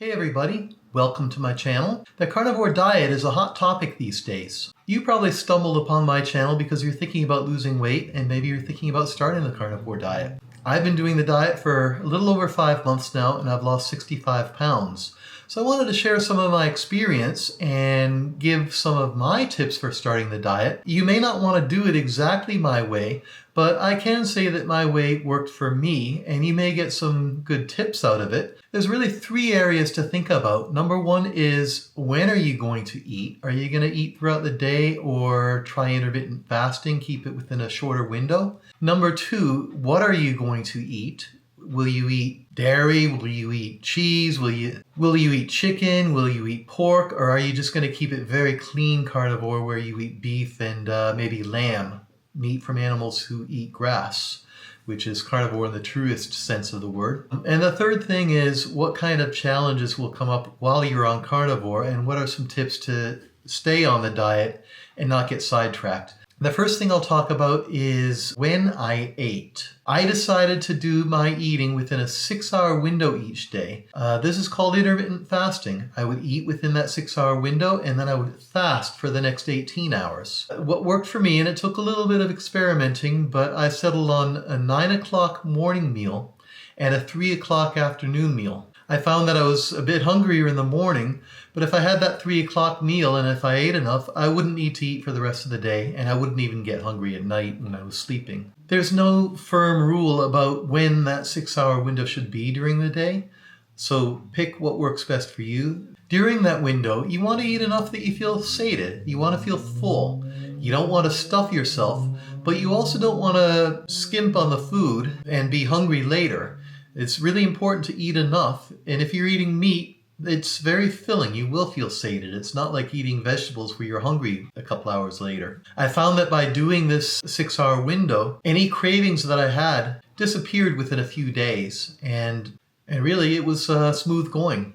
Hey everybody, welcome to my channel. The carnivore diet is a hot topic these days. You probably stumbled upon my channel because you're thinking about losing weight and maybe you're thinking about starting the carnivore diet. I've been doing the diet for a little over 5 months now and I've lost 65 pounds. So I wanted to share some of my experience and give some of my tips for starting the diet. You may not want to do it exactly my way, but I can say that my way worked for me and you may get some good tips out of it. There's really 3 areas to think about. Number 1 is, when are you going to eat? Are you going to eat throughout the day or try intermittent fasting, keep it within a shorter window? Number 2, what are you going to eat? Will you eat dairy? Will you eat cheese? Will you eat chicken? Will you eat pork? Or are you just going to keep it very clean carnivore where you eat beef and maybe lamb, meat from animals who eat grass, which is carnivore in the truest sense of the word. And the third thing is, what kind of challenges will come up while you're on carnivore and what are some tips to stay on the diet and not get sidetracked? The first thing I'll talk about is when I ate. I decided to do my eating within a 6-hour window each day. This is called intermittent fasting. I would eat within that 6-hour window and then I would fast for the next 18 hours. What worked for me, and it took a little bit of experimenting, but I settled on a 9 o'clock morning meal and a 3 o'clock afternoon meal. I found that I was a bit hungrier in the morning, but if I had that 3 o'clock meal and if I ate enough, I wouldn't need to eat for the rest of the day and I wouldn't even get hungry at night when I was sleeping. There's no firm rule about when that 6-hour window should be during the day, so pick what works best for you. During that window, you want to eat enough that you feel sated. You want to feel full. You don't want to stuff yourself, but you also don't want to skimp on the food and be hungry later. It's really important to eat enough, and if you're eating meat, it's very filling. You will feel sated. It's not like eating vegetables where you're hungry a couple hours later. I found that by doing this 6-hour window, any cravings that I had disappeared within a few days, and really it was smooth going.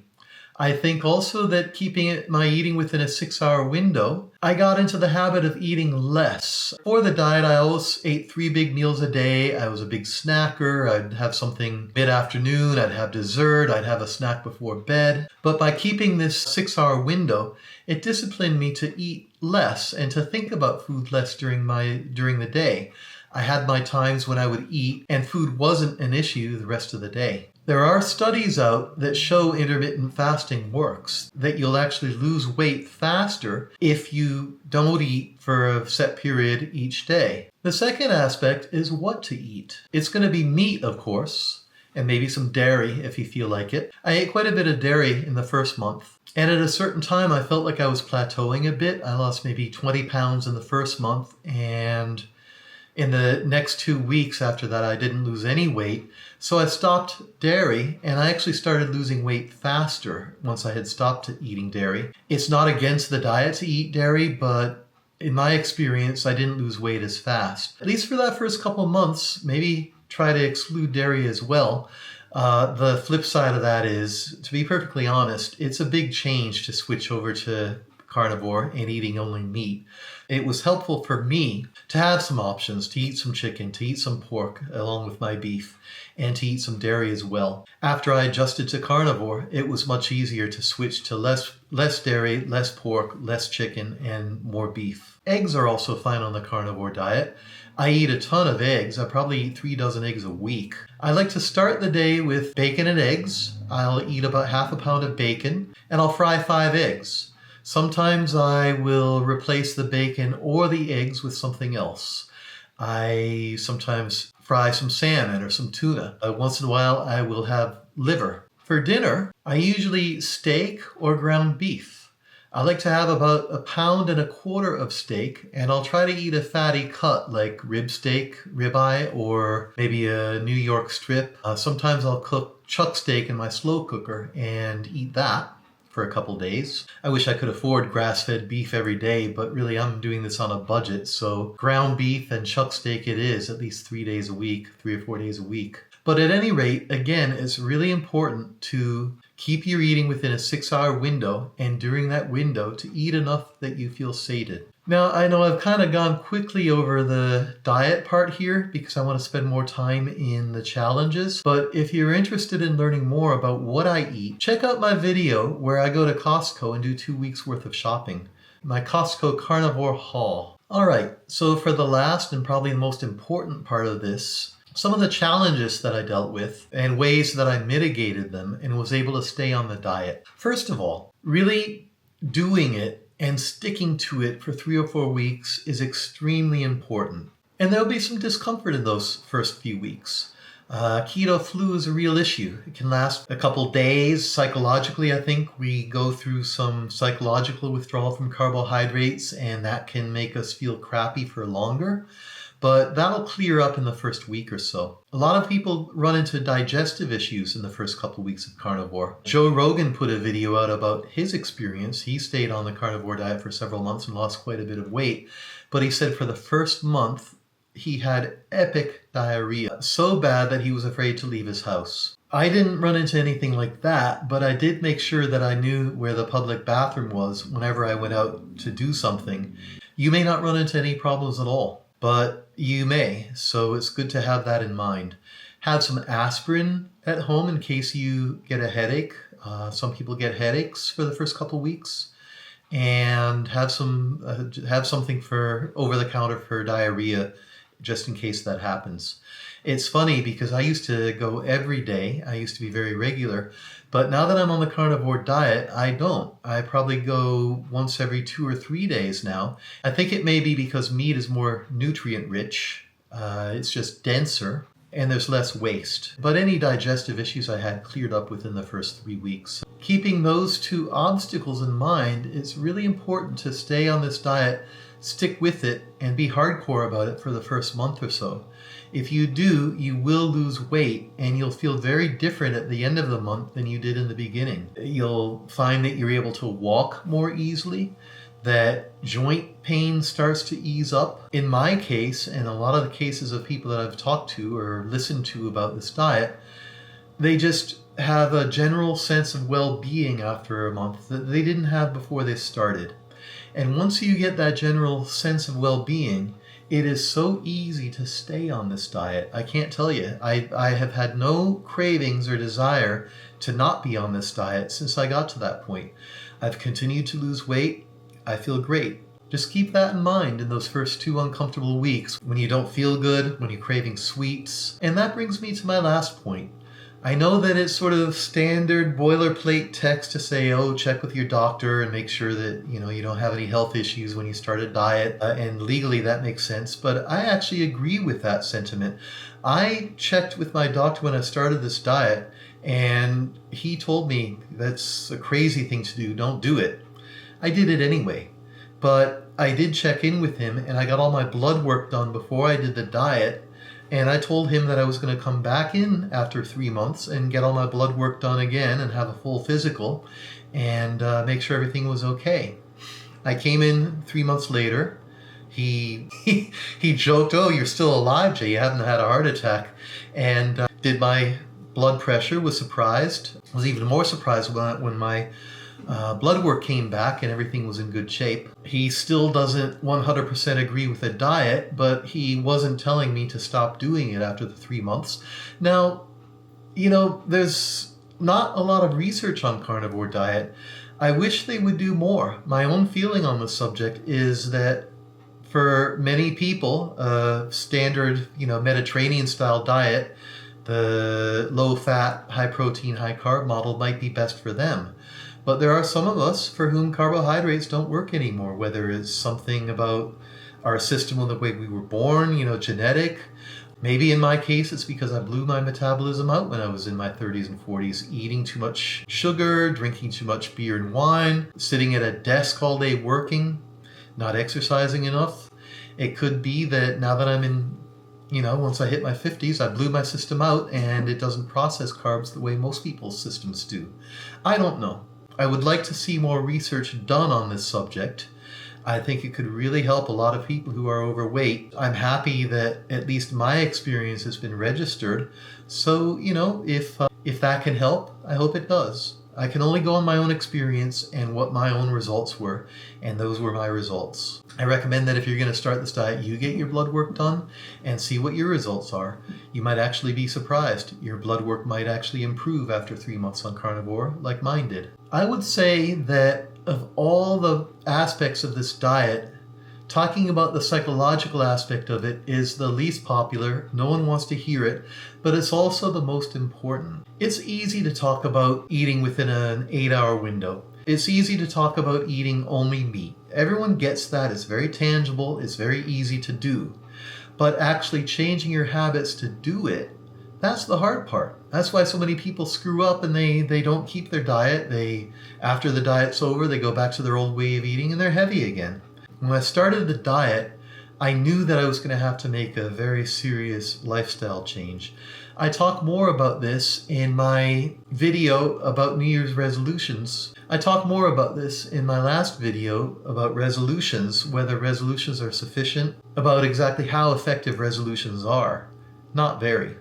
I think also that keeping my eating within a 6-hour window, I got into the habit of eating less. For the diet, I always ate 3 big meals a day. I was a big snacker. I'd have something mid-afternoon. I'd have dessert. I'd have a snack before bed. But by keeping this 6-hour window, it disciplined me to eat less and to think about food less during the day. I had my times when I would eat and food wasn't an issue the rest of the day. There are studies out that show intermittent fasting works, that you'll actually lose weight faster if you don't eat for a set period each day. The second aspect is what to eat. It's going to be meat, of course, and maybe some dairy if you feel like it. I ate quite a bit of dairy in the first month, and at a certain time I felt like I was plateauing a bit. I lost maybe 20 pounds in the first month, and in the next 2 weeks after that, I didn't lose any weight. So I stopped dairy and I actually started losing weight faster once I had stopped eating dairy. It's not against the diet to eat dairy, but in my experience, I didn't lose weight as fast. At least for that first couple months, maybe try to exclude dairy as well. The flip side of that is, to be perfectly honest, it's a big change to switch over to carnivore and eating only meat. It was helpful for me to have some options, to eat some chicken, to eat some pork along with my beef, and to eat some dairy as well. After I adjusted to carnivore, it was much easier to switch to less dairy, less pork, less chicken, and more beef. Eggs are also fine on the carnivore diet. I eat a ton of eggs. I probably eat 3 dozen eggs a week. I like to start the day with bacon and eggs. I'll eat about half a pound of bacon, and I'll fry 5 eggs. Sometimes I will replace the bacon or the eggs with something else. I sometimes fry some salmon or some tuna. Once in a while, I will have liver. For dinner, I usually eat steak or ground beef. I like to have about 1.25 pounds of steak, and I'll try to eat a fatty cut like rib steak, ribeye, or maybe a New York strip. Sometimes I'll cook chuck steak in my slow cooker and eat that for a couple days. I wish I could afford grass-fed beef every day, but really I'm doing this on a budget, so ground beef and chuck steak it is at least 3 days a week, 3 or 4 days a week. But at any rate, again, it's really important to keep your eating within a 6-hour window, and during that window to eat enough that you feel sated. Now, I know I've kind of gone quickly over the diet part here because I want to spend more time in the challenges. But if you're interested in learning more about what I eat, check out my video where I go to Costco and do 2 weeks worth of shopping. My Costco carnivore haul. All right, so for the last and probably the most important part of this, some of the challenges that I dealt with and ways that I mitigated them and was able to stay on the diet. First of all, really doing it and sticking to it for 3 or 4 weeks is extremely important. And there'll be some discomfort in those first few weeks. Keto flu is a real issue. It can last a couple days. Psychologically, I think we go through some psychological withdrawal from carbohydrates, and that can make us feel crappy for longer. But that'll clear up in the first week or so. A lot of people run into digestive issues in the first couple of weeks of carnivore. Joe Rogan put a video out about his experience. He stayed on the carnivore diet for several months and lost quite a bit of weight. But he said for the first month, he had epic diarrhea, so bad that he was afraid to leave his house. I didn't run into anything like that, but I did make sure that I knew where the public bathroom was whenever I went out to do something. You may not run into any problems at all, but you may, so it's good to have that in mind. Have some aspirin at home in case you get a headache. Some people get headaches for the first couple weeks. And have something for over the counter for diarrhea, just in case that happens. It's funny because I used to go every day. I used to be very regular. But now that I'm on the carnivore diet, I don't. I probably go once every 2 or 3 days now. I think it may be because meat is more nutrient rich. It's just denser and there's less waste. But any digestive issues I had cleared up within the first 3 weeks. Keeping those two obstacles in mind, it's really important to stay on this diet, stick with it, and be hardcore about it for the first month or so. If you do, you will lose weight and you'll feel very different at the end of the month than you did in the beginning. You'll find that you're able to walk more easily, that joint pain starts to ease up. In my case, and a lot of the cases of people that I've talked to or listened to about this diet, they just have a general sense of well-being after a month that they didn't have before they started. And once you get that general sense of well-being, it is so easy to stay on this diet. I can't tell you. I have had no cravings or desire to not be on this diet since I got to that point. I've continued to lose weight. I feel great. Just keep that in mind in those first 2 uncomfortable weeks when you don't feel good, when you're craving sweets. And that brings me to my last point. I know that it's sort of standard boilerplate text to say, oh, check with your doctor and make sure that you don't have any health issues when you start a diet. And legally that makes sense. But I actually agree with that sentiment. I checked with my doctor when I started this diet, and he told me that's a crazy thing to do. Don't do it. I did it anyway. But I did check in with him, and I got all my blood work done before I did the diet. And I told him that I was going to come back in after 3 months and get all my blood work done again and have a full physical and make sure everything was okay. I came in 3 months later. He joked, oh, you're still alive, Jay. You haven't had a heart attack. And did my blood pressure, was surprised. Was even more surprised when my blood work came back and everything was in good shape. He still doesn't 100% agree with the diet, but he wasn't telling me to stop doing it after the 3 months. Now, there's not a lot of research on carnivore diet. I wish they would do more. My own feeling on the subject is that for many people, standard, Mediterranean style diet, the low fat, high protein, high carb model might be best for them. But there are some of us for whom carbohydrates don't work anymore, whether it's something about our system or the way we were born, genetic. Maybe in my case, it's because I blew my metabolism out when I was in my 30s and 40s, eating too much sugar, drinking too much beer and wine, sitting at a desk all day working, not exercising enough. It could be that now that I'm in, once I hit my 50s, I blew my system out and it doesn't process carbs the way most people's systems do. I don't know. I would like to see more research done on this subject. I think it could really help a lot of people who are overweight. I'm happy that at least my experience has been registered. So, if that can help, I hope it does. I can only go on my own experience and what my own results were, and those were my results. I recommend that if you're going to start this diet, you get your blood work done and see what your results are. You might actually be surprised. Your blood work might actually improve after 3 months on carnivore, like mine did. I would say that of all the aspects of this diet, talking about the psychological aspect of it is the least popular. No one wants to hear it, but it's also the most important. It's easy to talk about eating within an 8-hour window. It's easy to talk about eating only meat. Everyone gets that. It's very tangible. It's very easy to do. But actually changing your habits to do it, that's the hard part. That's why so many people screw up and they don't keep their diet. After the diet's over, they go back to their old way of eating and they're heavy again. When I started the diet, I knew that I was going to have to make a very serious lifestyle change. I talk more about this in my video about New Year's resolutions. I talk more about this in my last video about resolutions, whether resolutions are sufficient, about exactly how effective resolutions are. Not very.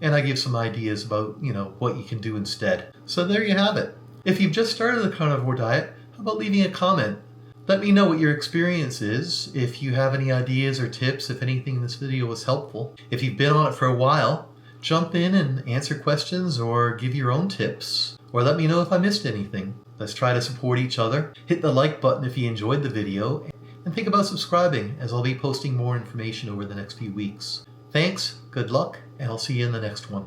And I give some ideas about, what you can do instead. So there you have it. If you've just started the carnivore diet, how about leaving a comment? Let me know what your experience is, if you have any ideas or tips, if anything in this video was helpful. If you've been on it for a while, jump in and answer questions or give your own tips. Or let me know if I missed anything. Let's try to support each other. Hit the like button if you enjoyed the video. And think about subscribing, as I'll be posting more information over the next few weeks. Thanks, good luck, and I'll see you in the next one.